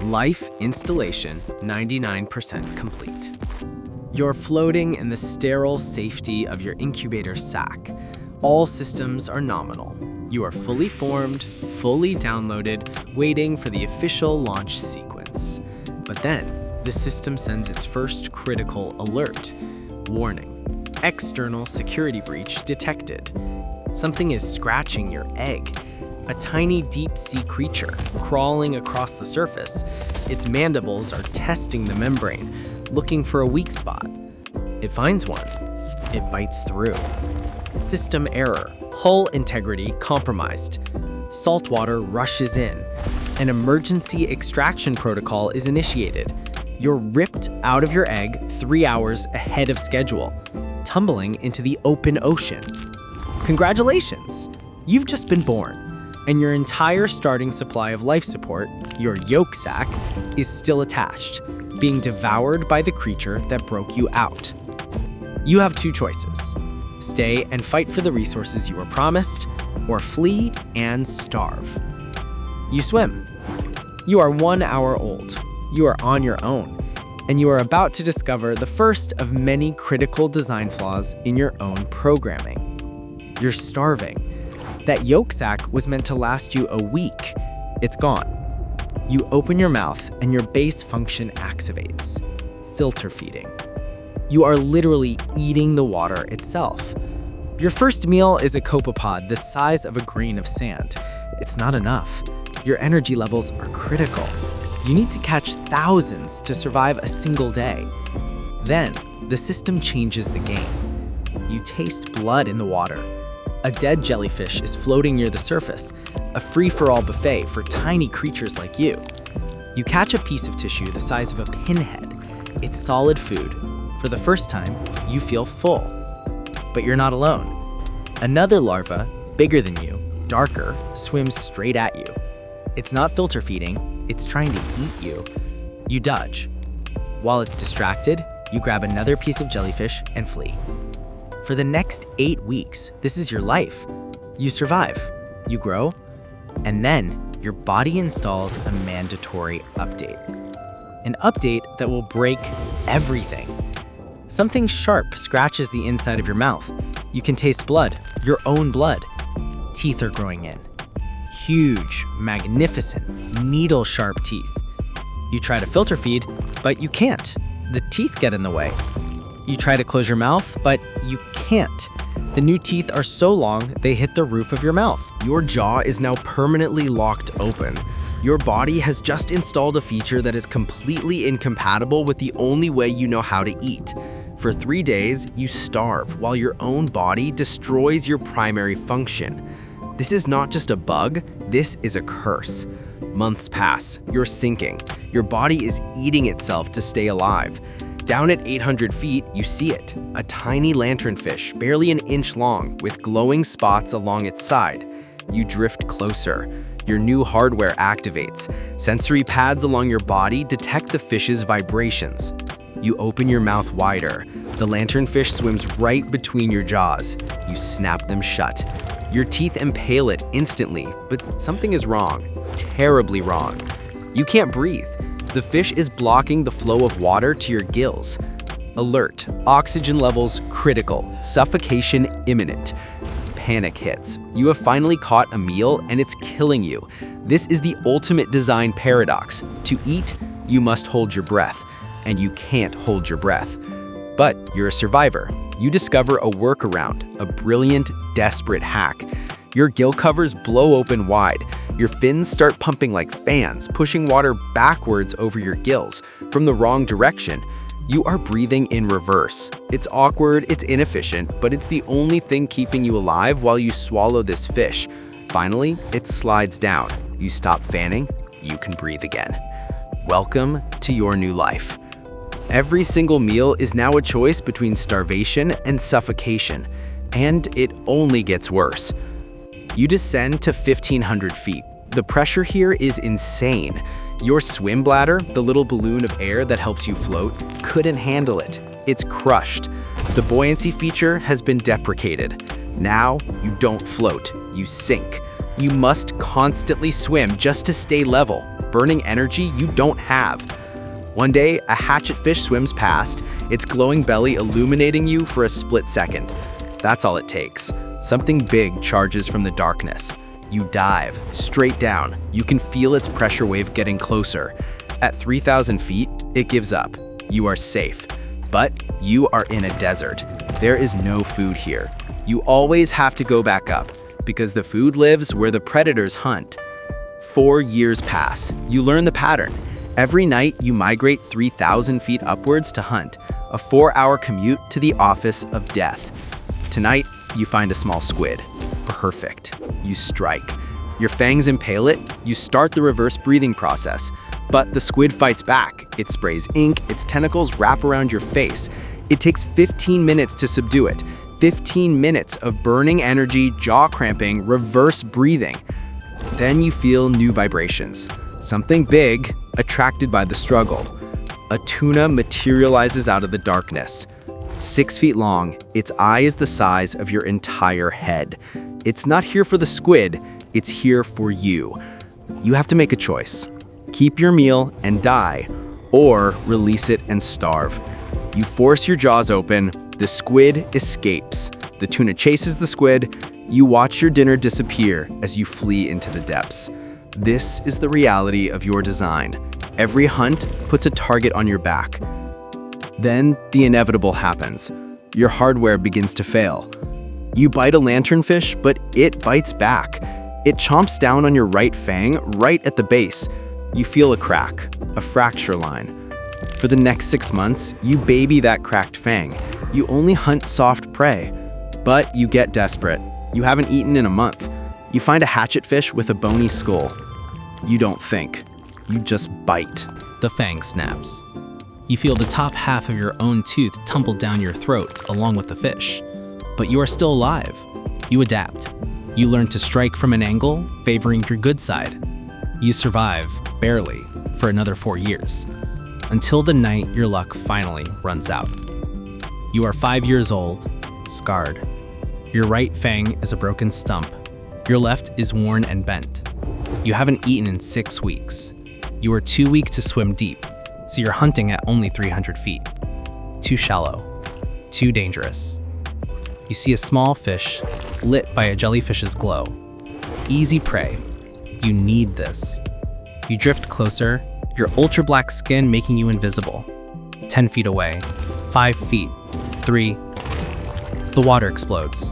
Life installation 99% complete. You're floating in the sterile safety of your incubator sac. All systems are nominal. You are fully formed, fully downloaded, waiting for the official launch sequence. But then, the system sends its first critical alert. Warning: external security breach detected. Something is scratching your egg. A tiny deep-sea creature crawling across the surface. Its mandibles are testing the membrane, looking for a weak spot. It finds one. It bites through. System error. Hull integrity compromised. Salt water rushes in. An emergency extraction protocol is initiated. You're ripped out of your egg 3 hours ahead of schedule, tumbling into the open ocean. Congratulations! You've just been born. And your entire starting supply of life support, your yolk sac, is still attached, being devoured by the creature that broke you out. You have two choices: stay and fight for the resources you were promised, or flee and starve. You swim. You are 1 hour old. You are on your own, and you are about to discover the first of many critical design flaws in your own programming. You're starving. That yolk sac was meant to last you a week. It's gone. You open your mouth and your base function activates. Filter feeding. You are literally eating the water itself. Your first meal is a copepod the size of a grain of sand. It's not enough. Your energy levels are critical. You need to catch thousands to survive a single day. Then, the system changes the game. You taste blood in the water. A dead jellyfish is floating near the surface, a free-for-all buffet for tiny creatures like you. You catch a piece of tissue the size of a pinhead. It's solid food. For the first time, you feel full. But you're not alone. Another larva, bigger than you, darker, swims straight at you. It's not filter feeding, it's trying to eat you. You dodge. While it's distracted, you grab another piece of jellyfish and flee. For the next 8 weeks, this is your life. You survive, you grow, and then your body installs a mandatory update. An update that will break everything. Something sharp scratches the inside of your mouth. You can taste blood, your own blood. Teeth are growing in. Huge, magnificent, needle-sharp teeth. You try to filter feed, but you can't. The teeth get in the way. You try to close your mouth, but you can't. The new teeth are so long, they hit the roof of your mouth. Your jaw is now permanently locked open. Your body has just installed a feature that is completely incompatible with the only way you know how to eat. For 3 days, you starve while your own body destroys your primary function. This is not just a bug, this is a curse. Months pass, you're sinking. Your body is eating itself to stay alive. Down at 800 feet, you see it, a tiny lanternfish, barely an inch long, with glowing spots along its side. You drift closer. Your new hardware activates. Sensory pads along your body detect the fish's vibrations. You open your mouth wider. The lanternfish swims right between your jaws. You snap them shut. Your teeth impale it instantly, but something is wrong, terribly wrong. You can't breathe. The fish is blocking the flow of water to your gills. Alert, oxygen levels critical, suffocation imminent. Panic hits. You have finally caught a meal and it's killing you. This is the ultimate design paradox. To eat, you must hold your breath, and you can't hold your breath. But you're a survivor. You discover a workaround, a brilliant, desperate hack. Your gill covers blow open wide. Your fins start pumping like fans, pushing water backwards over your gills from the wrong direction. You are breathing in reverse. It's awkward, it's inefficient, but it's the only thing keeping you alive while you swallow this fish. Finally, it slides down. You stop fanning, you can breathe again. Welcome to your new life. Every single meal is now a choice between starvation and suffocation, and it only gets worse. You descend to 1,500 feet. The pressure here is insane. Your swim bladder, the little balloon of air that helps you float, couldn't handle it. It's crushed. The buoyancy feature has been deprecated. Now, you don't float, you sink. You must constantly swim just to stay level. burning energy you don't have. One day, a hatchetfish swims past, its glowing belly illuminating you for a split second. That's all it takes. Something big charges from the darkness. You dive, straight down. You can feel its pressure wave getting closer. At 3,000 feet, it gives up. You are safe. But you are in a desert. There is no food here. You always have to go back up, because the food lives where the predators hunt. 4 years pass. You learn the pattern. Every night, you migrate 3,000 feet upwards to hunt, a 4-hour commute to the office of death. Tonight, you find a small squid. Perfect. You strike. Your fangs impale it. You start the reverse breathing process. But the squid fights back. It sprays ink. Its tentacles wrap around your face. It takes 15 minutes to subdue it. 15 minutes of burning energy, jaw cramping, reverse breathing. Then you feel new vibrations. Something big, attracted by the struggle. A tuna materializes out of the darkness. 6 feet long, its eye is the size of your entire head. It's not here for the squid, it's here for you. You have to make a choice. Keep your meal and die, or release it and starve. You force your jaws open, the squid escapes. The tuna chases the squid. You watch your dinner disappear as you flee into the depths. This is the reality of your design. Every hunt puts a target on your back. Then the inevitable happens. Your hardware begins to fail. You bite a lanternfish, but it bites back. It chomps down on your right fang, right at the base. You feel a crack, a fracture line. For the next 6 months, you baby that cracked fang. You only hunt soft prey. But you get desperate. You haven't eaten in a month. You find a hatchetfish with a bony skull. You don't think. You just bite. The fang snaps. You feel the top half of your own tooth tumble down your throat along with the fish. But you are still alive. You adapt. You learn to strike from an angle, favoring your good side. You survive, barely, for another 4 years. Until the night your luck finally runs out. You are 5 years old, scarred. Your right fang is a broken stump. Your left is worn and bent. You haven't eaten in 6 weeks. You are too weak to swim deep, so you're hunting at only 300 feet. Too shallow, too dangerous. You see a small fish lit by a jellyfish's glow. Easy prey. You need this. You drift closer, your ultra-black skin making you invisible. 10 feet away, 5 feet, 3. The water explodes.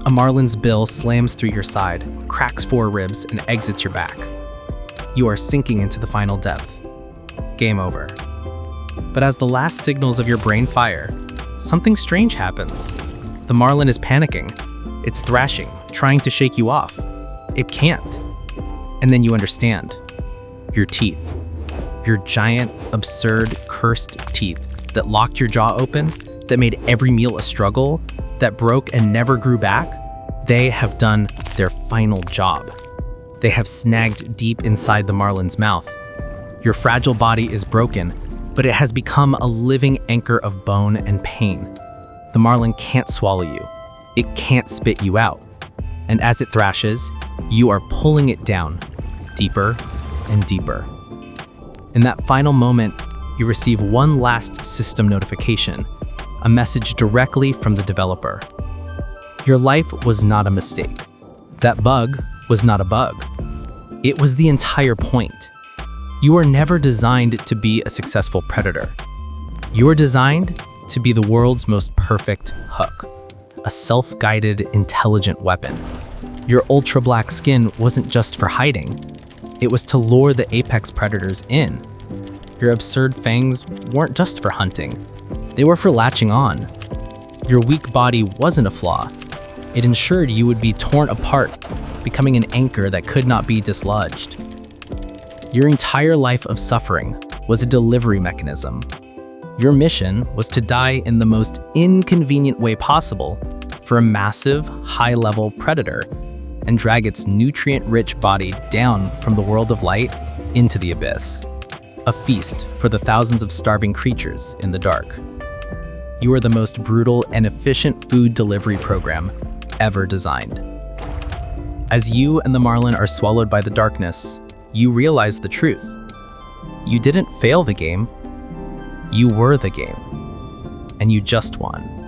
A marlin's bill slams through your side, cracks 4 ribs, and exits your back. You are sinking into the final depth. Game over. But as the last signals of your brain fire, something strange happens. The marlin is panicking. It's thrashing, trying to shake you off. It can't. And then you understand. Your teeth. Your giant, absurd, cursed teeth that locked your jaw open, that made every meal a struggle, that broke and never grew back, they have done their final job. They have snagged deep inside the marlin's mouth. Your fragile body is broken, but it has become a living anchor of bone and pain. The marlin can't swallow you. It can't spit you out. And as it thrashes, you are pulling it down, deeper and deeper. In that final moment, you receive one last system notification, a message directly from the developer. Your life was not a mistake. That bug was not a bug. It was the entire point. You were never designed to be a successful predator. You were designed to be the world's most perfect hook, a self-guided, intelligent weapon. Your ultra-black skin wasn't just for hiding. It was to lure the apex predators in. Your absurd fangs weren't just for hunting. They were for latching on. Your weak body wasn't a flaw. It ensured you would be torn apart, becoming an anchor that could not be dislodged. Your entire life of suffering was a delivery mechanism. Your mission was to die in the most inconvenient way possible for a massive, high-level predator and drag its nutrient-rich body down from the world of light into the abyss. A feast for the thousands of starving creatures in the dark. You are the most brutal and efficient food delivery program ever designed. As you and the marlin are swallowed by the darkness, you realize the truth. You didn't fail the game. You were the game. And you just won.